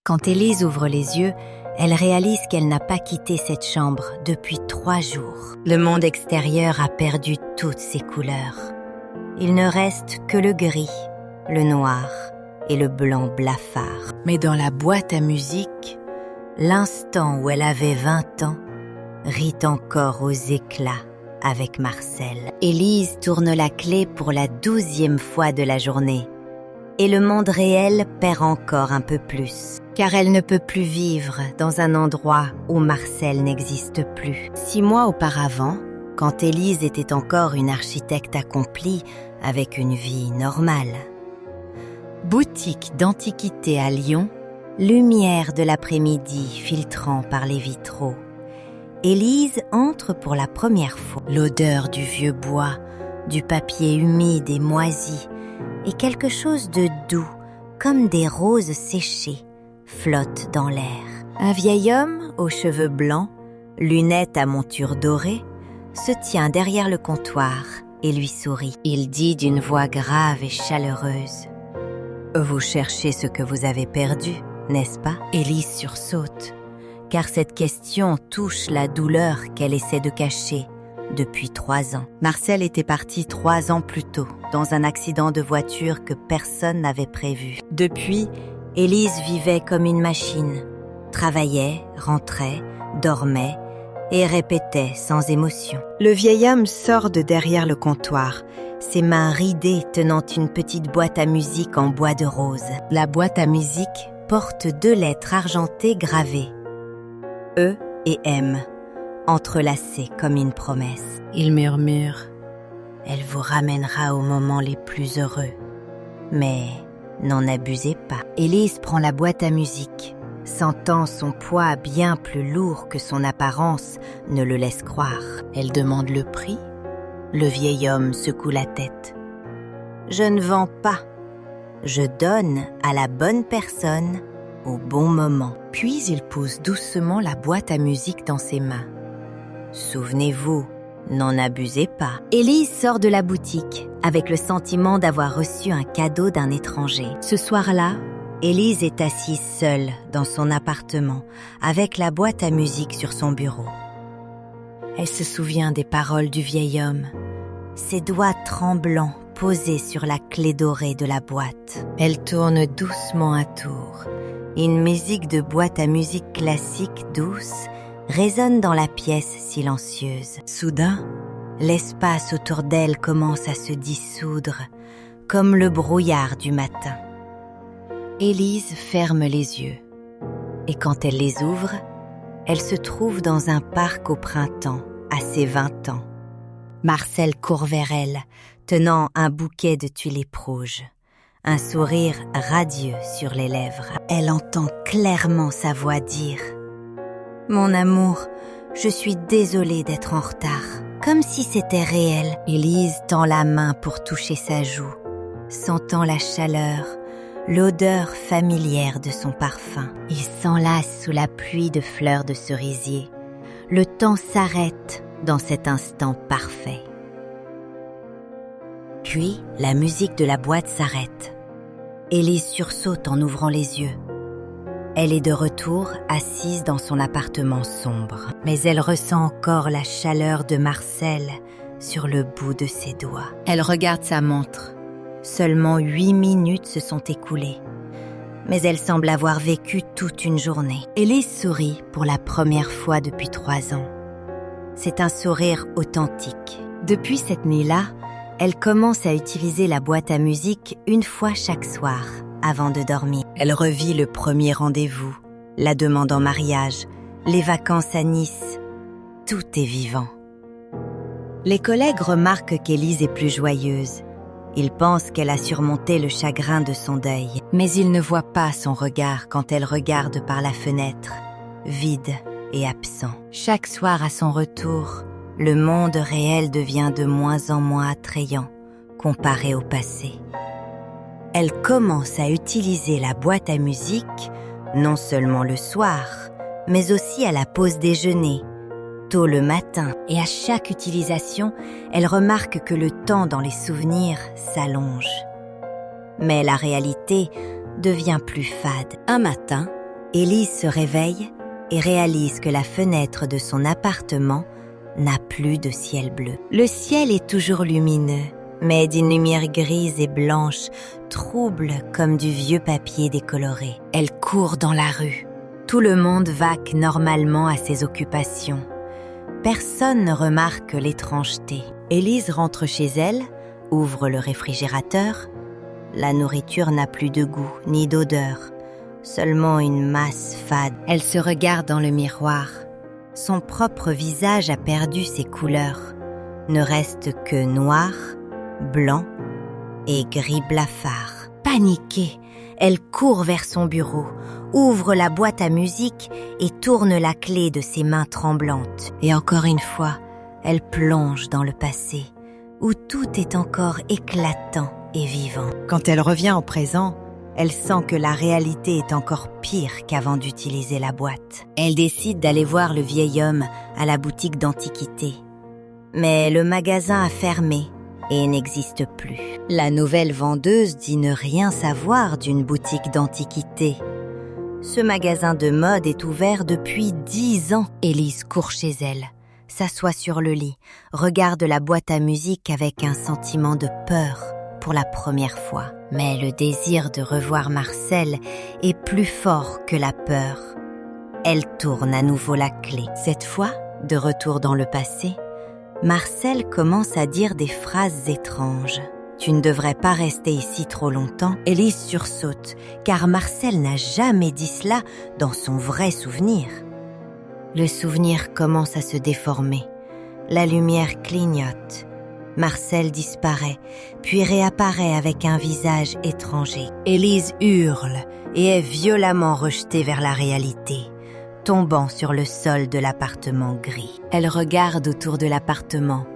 Quand Élise ouvre les yeux, elle réalise qu'elle n'a pas quitté cette chambre depuis 3 jours. Le monde extérieur a perdu toutes ses couleurs. Il ne reste que le gris, le noir et le blanc blafard. Mais dans la boîte à musique, l'instant où elle avait 20 ans rit encore aux éclats avec Marcel. Élise tourne la clé pour la 12e fois de la journée. Et le monde réel perd encore un peu plus, car elle ne peut plus vivre dans un endroit où Marcel n'existe plus. 6 mois auparavant, quand Élise était encore une architecte accomplie avec une vie normale. Boutique d'antiquité à Lyon, lumière de l'après-midi filtrant par les vitraux. Élise entre pour la première fois. L'odeur du vieux bois, du papier humide et moisi, et quelque chose de doux, comme des roses séchées, flotte dans l'air. Un vieil homme aux cheveux blancs, lunettes à monture dorée, se tient derrière le comptoir et lui sourit. Il dit d'une voix grave et chaleureuse: « Vous cherchez ce que vous avez perdu, n'est-ce pas ?» Élise sursaute, car cette question touche la douleur qu'elle essaie de cacher depuis 3 ans. Marcel était parti 3 ans plus tôt, dans un accident de voiture que personne n'avait prévu. Depuis, Élise vivait comme une machine, travaillait, rentrait, dormait et répétait sans émotion. Le vieil homme sort de derrière le comptoir, ses mains ridées tenant une petite boîte à musique en bois de rose. La boîte à musique porte 2 lettres argentées gravées, E et M, entrelacées comme une promesse. Il murmure: « Elle vous ramènera aux moments les plus heureux. Mais n'en abusez pas. » Élise prend la boîte à musique, sentant son poids bien plus lourd que son apparence ne le laisse croire. Elle demande le prix. Le vieil homme secoue la tête. « Je ne vends pas. Je donne à la bonne personne au bon moment. » Puis il pose doucement la boîte à musique dans ses mains. « Souvenez-vous, n'en abusez pas. » Élise sort de la boutique avec le sentiment d'avoir reçu un cadeau d'un étranger. Ce soir-là, Élise est assise seule dans son appartement avec la boîte à musique sur son bureau. Elle se souvient des paroles du vieil homme, ses doigts tremblants posés sur la clé dorée de la boîte. Elle tourne doucement un tour. Une musique de boîte à musique classique douce résonne dans la pièce silencieuse. Soudain, l'espace autour d'elle commence à se dissoudre, comme le brouillard du matin. Élise ferme les yeux, et quand elle les ouvre, elle se trouve dans un parc au printemps, à ses 20 ans. Marcel court vers elle, tenant un bouquet de tulipes rouges, un sourire radieux sur les lèvres. Elle entend clairement sa voix dire: « Mon amour, je suis désolée d'être en retard. » Comme si c'était réel. Élise tend la main pour toucher sa joue, sentant la chaleur, l'odeur familière de son parfum. Il s'enlace sous la pluie de fleurs de cerisier. Le temps s'arrête dans cet instant parfait. Puis, la musique de la boîte s'arrête. Élise sursaute en ouvrant les yeux. Elle est de retour, assise dans son appartement sombre. Mais elle ressent encore la chaleur de Marcel sur le bout de ses doigts. Elle regarde sa montre. Seulement 8 minutes se sont écoulées. Mais elle semble avoir vécu toute une journée. Élise sourit pour la première fois depuis 3 ans. C'est un sourire authentique. Depuis cette nuit-là, elle commence à utiliser la boîte à musique 1 fois chaque soir, avant de dormir. Elle revit le premier rendez-vous, la demande en mariage, les vacances à Nice. Tout est vivant. Les collègues remarquent qu'Élise est plus joyeuse. Ils pensent qu'elle a surmonté le chagrin de son deuil. Mais ils ne voient pas son regard quand elle regarde par la fenêtre, vide et absent. Chaque soir à son retour, le monde réel devient de moins en moins attrayant comparé au passé. Elle commence à utiliser la boîte à musique, non seulement le soir, mais aussi à la pause déjeuner, tôt le matin. Et à chaque utilisation, elle remarque que le temps dans les souvenirs s'allonge. Mais la réalité devient plus fade. Un matin, Élise se réveille et réalise que la fenêtre de son appartement n'a plus de ciel bleu. Le ciel est toujours lumineux, mais d'une lumière grise et blanche, trouble comme du vieux papier décoloré. Elle court dans la rue. Tout le monde vaque normalement à ses occupations. Personne ne remarque l'étrangeté. Élise rentre chez elle, ouvre le réfrigérateur. La nourriture n'a plus de goût ni d'odeur, seulement une masse fade. Elle se regarde dans le miroir. Son propre visage a perdu ses couleurs. Ne reste que noir, blanc et gris blafard. Paniquée, elle court vers son bureau, ouvre la boîte à musique et tourne la clé de ses mains tremblantes. Et encore une fois, elle plonge dans le passé, où tout est encore éclatant et vivant. Quand elle revient au présent, elle sent que la réalité est encore pire qu'avant d'utiliser la boîte. Elle décide d'aller voir le vieil homme à la boutique d'antiquités. Mais le magasin a fermé et n'existe plus. La nouvelle vendeuse dit ne rien savoir d'une boutique d'antiquités. Ce magasin de mode est ouvert depuis 10 ans. Élise court chez elle, s'assoit sur le lit, regarde la boîte à musique avec un sentiment de peur pour la première fois. Mais le désir de revoir Marcel est plus fort que la peur. Elle tourne à nouveau la clé. Cette fois, de retour dans le passé, Marcel commence à dire des phrases étranges. « Tu ne devrais pas rester ici trop longtemps ». Élise sursaute, car Marcel n'a jamais dit cela dans son vrai souvenir. Le souvenir commence à se déformer. La lumière clignote. Marcel disparaît, puis réapparaît avec un visage étranger. Élise hurle et est violemment rejetée vers la réalité, tombant sur le sol de l'appartement gris. Elle regarde autour de l'appartement,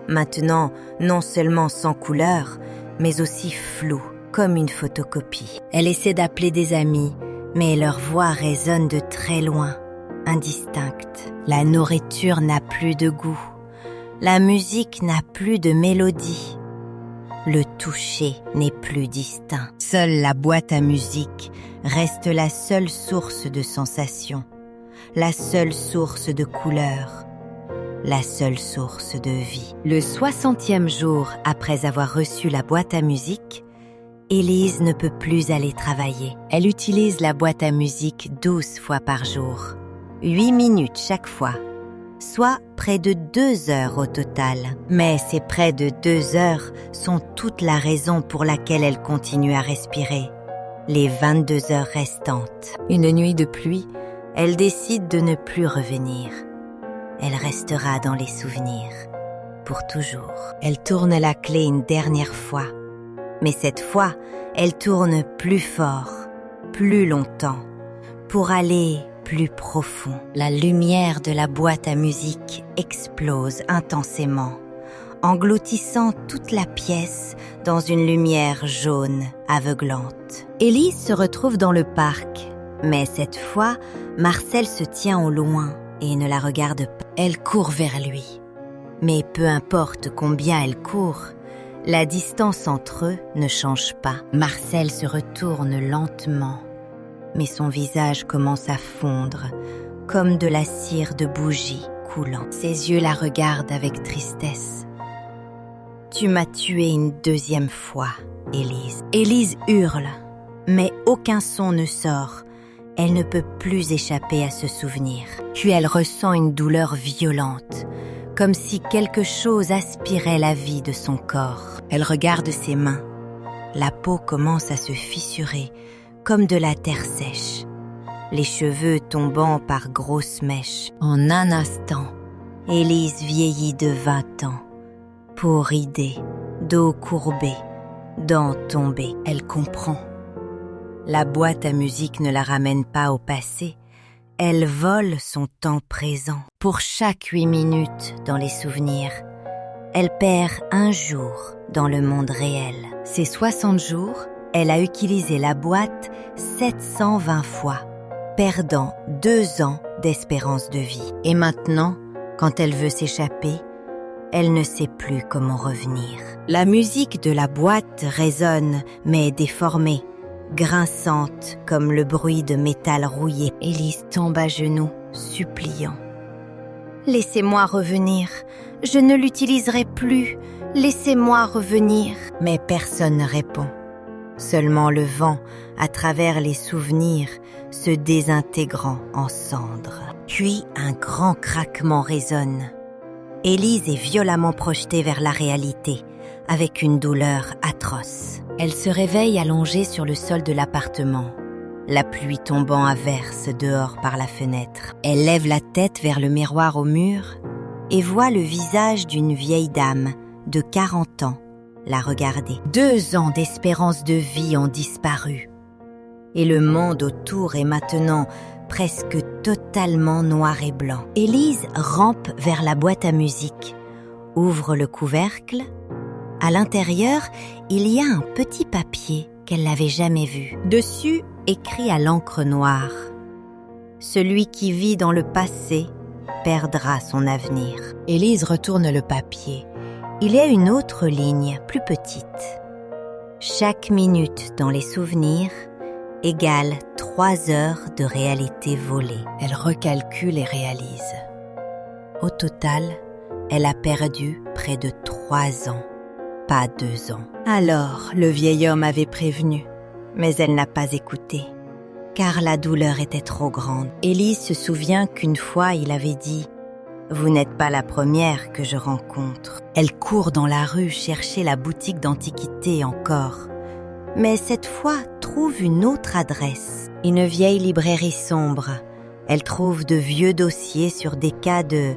maintenant non seulement sans couleur, mais aussi flou, comme une photocopie. Elle essaie d'appeler des amis, mais leur voix résonne de très loin, indistincte. La nourriture n'a plus de goût. La musique n'a plus de mélodie. Le toucher n'est plus distinct. Seule la boîte à musique reste la seule source de sensations, la seule source de couleurs, la seule source de vie. Le 60e jour après avoir reçu la boîte à musique, Élise ne peut plus aller travailler. Elle utilise la boîte à musique 12 fois par jour, 8 minutes chaque fois, soit près de 2 heures au total. Mais ces près de 2 heures sont toute la raison pour laquelle elle continue à respirer. Les 22 heures restantes. Une nuit de pluie, elle décide de ne plus revenir. Elle restera dans les souvenirs, pour toujours. Elle tourne la clé une dernière fois. Mais cette fois, elle tourne plus fort, plus longtemps, pour aller plus profond. La lumière de la boîte à musique explose intensément, engloutissant toute la pièce dans une lumière jaune aveuglante. Élise se retrouve dans le parc, mais cette fois, Marcel se tient au loin et ne la regarde pas. Elle court vers lui. Mais peu importe combien elle court, la distance entre eux ne change pas. Marcel se retourne lentement, mais son visage commence à fondre, comme de la cire de bougie coulant. Ses yeux la regardent avec tristesse. « Tu m'as tué une deuxième fois, Élise. » Élise hurle, mais aucun son ne sort. Elle ne peut plus échapper à ce souvenir. Puis elle ressent une douleur violente, comme si quelque chose aspirait la vie de son corps. Elle regarde ses mains. La peau commence à se fissurer, comme de la terre sèche, les cheveux tombant par grosses mèches. En un instant, Élise vieillit de 20 ans, peau ridée, dos courbé, dents tombées. Elle comprend. La boîte à musique ne la ramène pas au passé, elle vole son temps présent. Pour chaque 8 minutes dans les souvenirs, elle perd un jour dans le monde réel. Ces 60 jours, elle a utilisé la boîte 720 fois, perdant 2 ans d'espérance de vie. Et maintenant, quand elle veut s'échapper, elle ne sait plus comment revenir. La musique de la boîte résonne, mais déformée, grinçante comme le bruit de métal rouillé. Élise tombe à genoux, suppliant. « Laissez-moi revenir, je ne l'utiliserai plus, laissez-moi revenir. » Mais personne ne répond. Seulement le vent, à travers les souvenirs, se désintégrant en cendres. Puis un grand craquement résonne. Élise est violemment projetée vers la réalité, avec une douleur atroce. Elle se réveille allongée sur le sol de l'appartement, la pluie tombant à verse dehors par la fenêtre. Elle lève la tête vers le miroir au mur et voit le visage d'une vieille dame de 40 ans la regarder. 2 ans d'espérance de vie ont disparu. Et le monde autour est maintenant presque totalement noir et blanc. Élise rampe vers la boîte à musique, ouvre le couvercle. À l'intérieur, il y a un petit papier qu'elle n'avait jamais vu. Dessus, écrit à l'encre noire: « Celui qui vit dans le passé perdra son avenir. » Élise retourne le papier. Il y a une autre ligne, plus petite. « Chaque minute dans les souvenirs égale 3 heures de réalité volée. » Elle recalcule et réalise. Au total, elle a perdu près de 3 ans, pas 2 ans. Alors, le vieil homme avait prévenu, mais elle n'a pas écouté, car la douleur était trop grande. Élise se souvient qu'une fois il avait dit « Vous n'êtes pas la première que je rencontre. » Elle court dans la rue chercher la boutique d'antiquités encore, mais cette fois trouve une autre adresse, une vieille librairie sombre. Elle trouve de vieux dossiers sur des cas de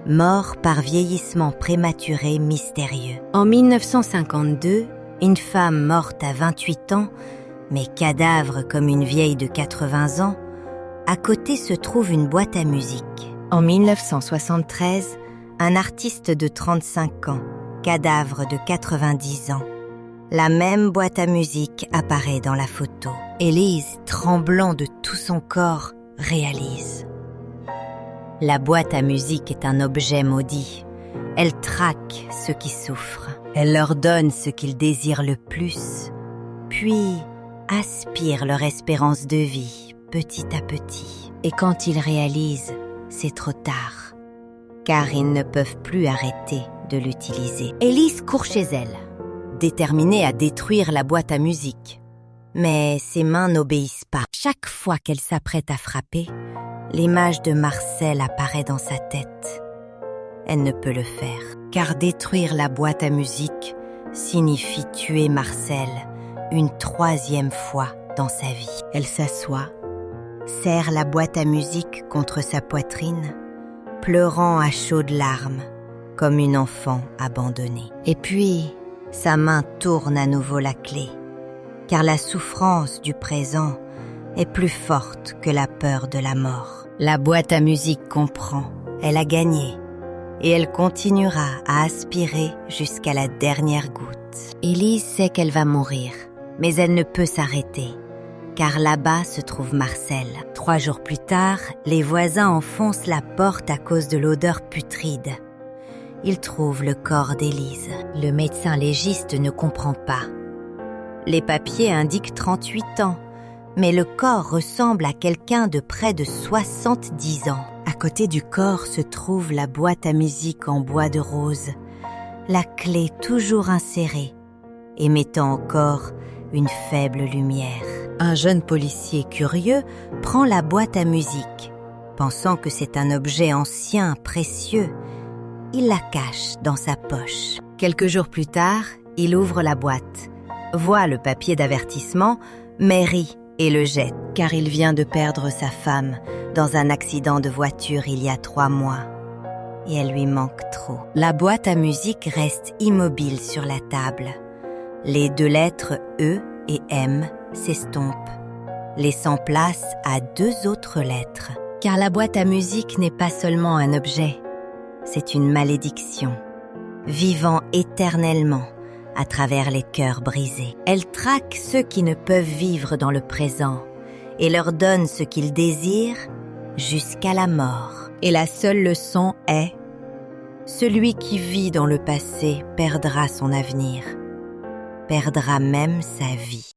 mort par vieillissement prématuré mystérieux. En 1952, une femme morte à 28 ans, mais cadavre comme une vieille de 80 ans, à côté se trouve une boîte à musique. En 1973, un artiste de 35 ans, cadavre de 90 ans. La même boîte à musique apparaît dans la photo. Élise, tremblant de tout son corps, réalise. La boîte à musique est un objet maudit. Elle traque ceux qui souffrent. Elle leur donne ce qu'ils désirent le plus, puis aspire leur espérance de vie petit à petit. Et quand ils réalisent, c'est trop tard, car ils ne peuvent plus arrêter de l'utiliser. Élise court chez elle, déterminée à détruire la boîte à musique. Mais ses mains n'obéissent pas. Chaque fois qu'elle s'apprête à frapper, l'image de Marcel apparaît dans sa tête. Elle ne peut le faire, car détruire la boîte à musique signifie tuer Marcel une 3e fois dans sa vie. Elle s'assoit, serre la boîte à musique contre sa poitrine, pleurant à chaudes larmes, comme une enfant abandonnée. Et puis, sa main tourne à nouveau la clé, car la souffrance du présent est plus forte que la peur de la mort. La boîte à musique comprend, elle a gagné, et elle continuera à aspirer jusqu'à la dernière goutte. Élise sait qu'elle va mourir, mais elle ne peut s'arrêter, car là-bas se trouve Marcel. 3 jours plus tard, les voisins enfoncent la porte à cause de l'odeur putride. Ils trouvent le corps d'Élise. Le médecin légiste ne comprend pas. Les papiers indiquent 38 ans, mais le corps ressemble à quelqu'un de près de 70 ans. À côté du corps se trouve la boîte à musique en bois de rose, la clé toujours insérée, émettant encore une faible lumière. Un jeune policier curieux prend la boîte à musique, pensant que c'est un objet ancien, précieux. Il la cache dans sa poche. Quelques jours plus tard, il ouvre la boîte, voit le papier d'avertissement, mais rit et le jette, car il vient de perdre sa femme dans un accident de voiture il y a 3 mois. Et elle lui manque trop. La boîte à musique reste immobile sur la table. Les 2 lettres E et M s'estompent, laissant place à 2 autres lettres. Car la boîte à musique n'est pas seulement un objet, c'est une malédiction, vivant éternellement à travers les cœurs brisés. Elle traque ceux qui ne peuvent vivre dans le présent et leur donne ce qu'ils désirent jusqu'à la mort. Et la seule leçon est: celui qui vit dans le passé perdra son avenir, perdra même sa vie.